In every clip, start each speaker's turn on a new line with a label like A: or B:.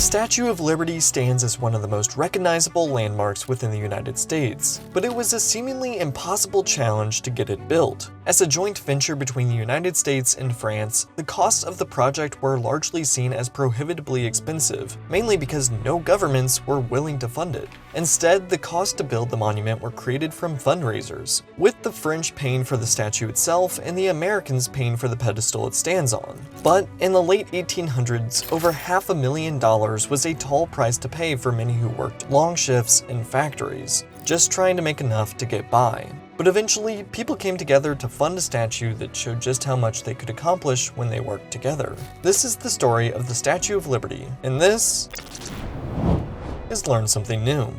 A: Statue of Liberty stands as one of the most recognizable landmarks within the United States, but it was a seemingly impossible challenge to get it built. As a joint venture between the United States and France, the costs of the project were largely seen as prohibitively expensive, mainly because no governments were willing to fund it. Instead, the costs to build the monument were created from fundraisers, with the French paying for the statue itself and the Americans paying for the pedestal it stands on. But in the late 1800s, over $500,000 was a tall price to pay for many who worked long shifts in factories, just trying to make enough to get by. But eventually, people came together to fund a statue that showed just how much they could accomplish when they worked together. This is the story of the Statue of Liberty, and this is Learn Something New.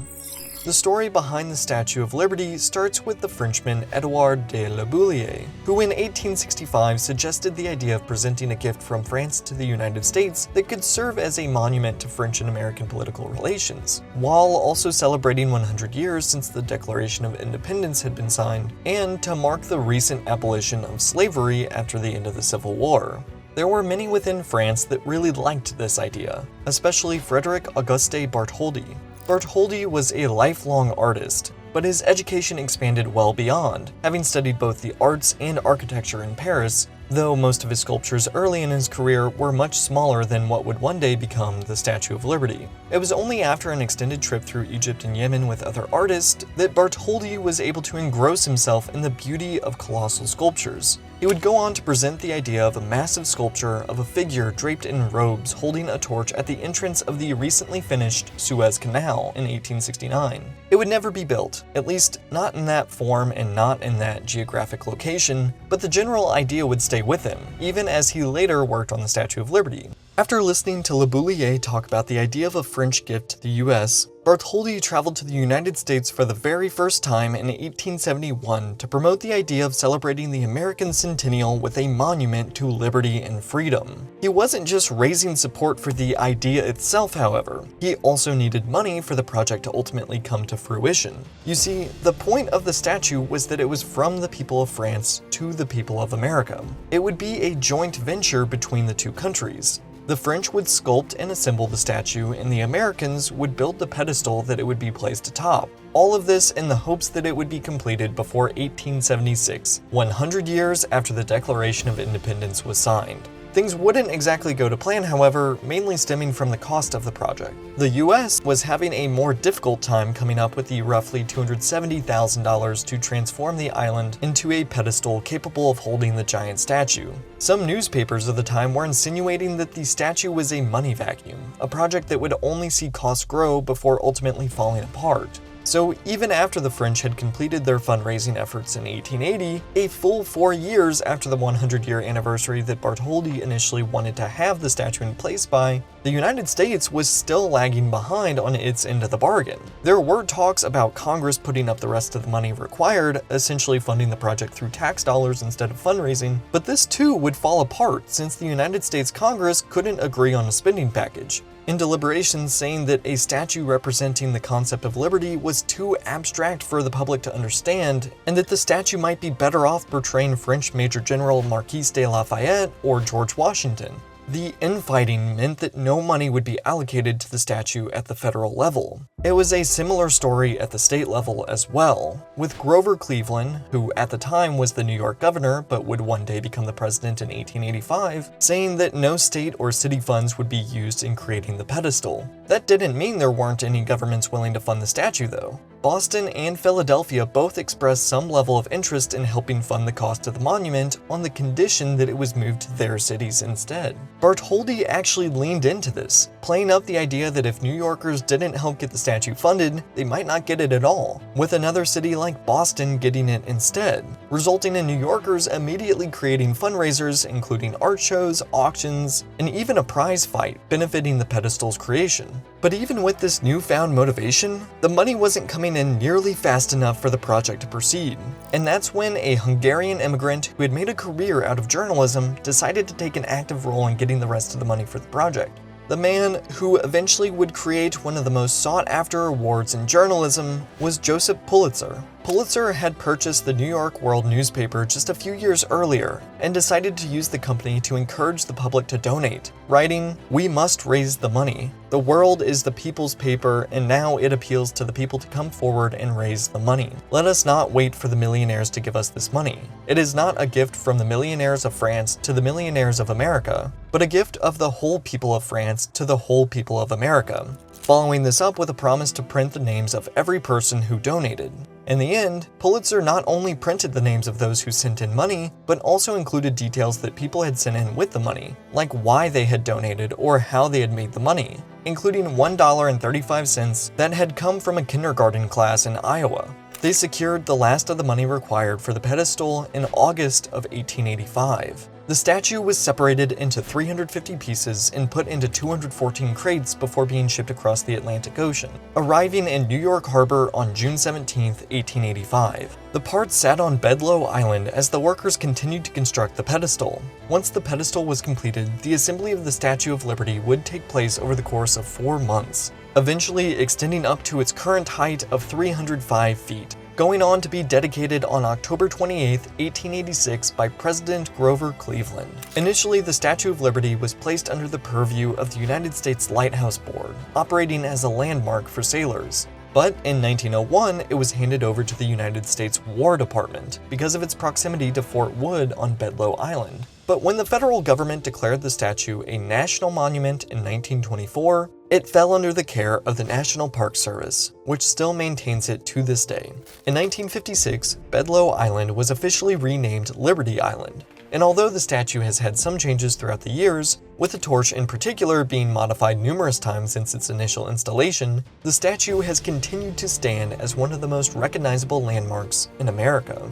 A: The story behind the Statue of Liberty starts with the Frenchman Edouard de La Bouillie, who in 1865 suggested the idea of presenting a gift from France to the United States that could serve as a monument to French and American political relations, while also celebrating 100 years since the Declaration of Independence had been signed, and to mark the recent abolition of slavery after the end of the Civil War. There were many within France that really liked this idea, especially Frederick Auguste Bartholdi. Bartholdi was a lifelong artist, but his education expanded well beyond, having studied both the arts and architecture in Paris, though most of his sculptures early in his career were much smaller than what would one day become the Statue of Liberty. It was only after an extended trip through Egypt and Yemen with other artists that Bartholdi was able to engross himself in the beauty of colossal sculptures. He would go on to present the idea of a massive sculpture of a figure draped in robes holding a torch at the entrance of the recently finished Suez Canal in 1869. It would never be built, at least not in that form and not in that geographic location, but the general idea would stay with him, even as he later worked on the Statue of Liberty. After listening to Le Bouillie talk about the idea of a French gift to the US, Bartholdi traveled to the United States for the very first time in 1871 to promote the idea of celebrating the American centennial with a monument to liberty and freedom. He wasn't just raising support for the idea itself, however. He also needed money for the project to ultimately come to fruition. You see, the point of the statue was that it was from the people of France to the people of America. It would be a joint venture between the two countries. The French would sculpt and assemble the statue, and the Americans would build the pedestal that it would be placed atop. All of this in the hopes that it would be completed before 1876, 100 years after the Declaration of Independence was signed. Things wouldn't exactly go to plan, however, mainly stemming from the cost of the project. The US was having a more difficult time coming up with the roughly $270,000 to transform the island into a pedestal capable of holding the giant statue. Some newspapers of the time were insinuating that the statue was a money vacuum, a project that would only see costs grow before ultimately falling apart. So even after the French had completed their fundraising efforts in 1880, a full 4 years after the 100-year anniversary that Bartholdi initially wanted to have the statue in place by, the United States was still lagging behind on its end of the bargain. There were talks about Congress putting up the rest of the money required, essentially funding the project through tax dollars instead of fundraising, but this too would fall apart since the United States Congress couldn't agree on a spending package, in deliberations saying that a statue representing the concept of liberty was too abstract for the public to understand, and that the statue might be better off portraying French Major General Marquis de Lafayette or George Washington. The infighting meant that no money would be allocated to the statue at the federal level. It was a similar story at the state level as well, with Grover Cleveland, who at the time was the New York governor but would one day become the president in 1885, saying that no state or city funds would be used in creating the pedestal. That didn't mean there weren't any governments willing to fund the statue, though. Boston and Philadelphia both expressed some level of interest in helping fund the cost of the monument on the condition that it was moved to their cities instead. Bartholdi actually leaned into this, playing up the idea that if New Yorkers didn't help get the statue funded, they might not get it at all, with another city like Boston getting it instead, resulting in New Yorkers immediately creating fundraisers including art shows, auctions, and even a prize fight benefiting the pedestal's creation. But even with this newfound motivation, the money wasn't coming in nearly fast enough for the project to proceed. And that's when a Hungarian immigrant who had made a career out of journalism decided to take an active role in getting the rest of the money for the project. The man who eventually would create one of the most sought-after awards in journalism was Joseph Pulitzer. Pulitzer had purchased the New York World newspaper just a few years earlier and decided to use the company to encourage the public to donate, writing, "We must raise the money. The World is the people's paper, and now it appeals to the people to come forward and raise the money. Let us not wait for the millionaires to give us this money. It is not a gift from the millionaires of France to the millionaires of America, but a gift of the whole people of France to the whole people of America," following this up with a promise to print the names of every person who donated. In the end, Pulitzer not only printed the names of those who sent in money, but also included details that people had sent in with the money, like why they had donated or how they had made the money, including $1.35 that had come from a kindergarten class in Iowa. They secured the last of the money required for the pedestal in August of 1885. The statue was separated into 350 pieces and put into 214 crates before being shipped across the Atlantic Ocean, arriving in New York Harbor on June 17, 1885. The parts sat on Bedloe Island as the workers continued to construct the pedestal. Once the pedestal was completed, the assembly of the Statue of Liberty would take place over the course of 4 months, eventually extending up to its current height of 305 feet. Going on to be dedicated on October 28, 1886 by President Grover Cleveland. Initially, the Statue of Liberty was placed under the purview of the United States Lighthouse Board, operating as a landmark for sailors. But in 1901, it was handed over to the United States War Department because of its proximity to Fort Wood on Bedloe Island. But when the federal government declared the statue a national monument in 1924, it fell under the care of the National Park Service, which still maintains it to this day. In 1956, Bedloe Island was officially renamed Liberty Island. And although the statue has had some changes throughout the years, with the torch in particular being modified numerous times since its initial installation, the statue has continued to stand as one of the most recognizable landmarks in America.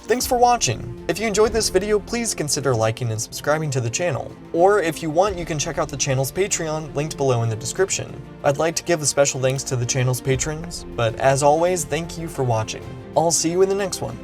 A: Thanks for watching! If you enjoyed this video, please consider liking and subscribing to the channel. Or if you want, you can check out the channel's Patreon, linked below in the description. I'd like to give a special thanks to the channel's patrons, but as always, thank you for watching. I'll see you in the next one.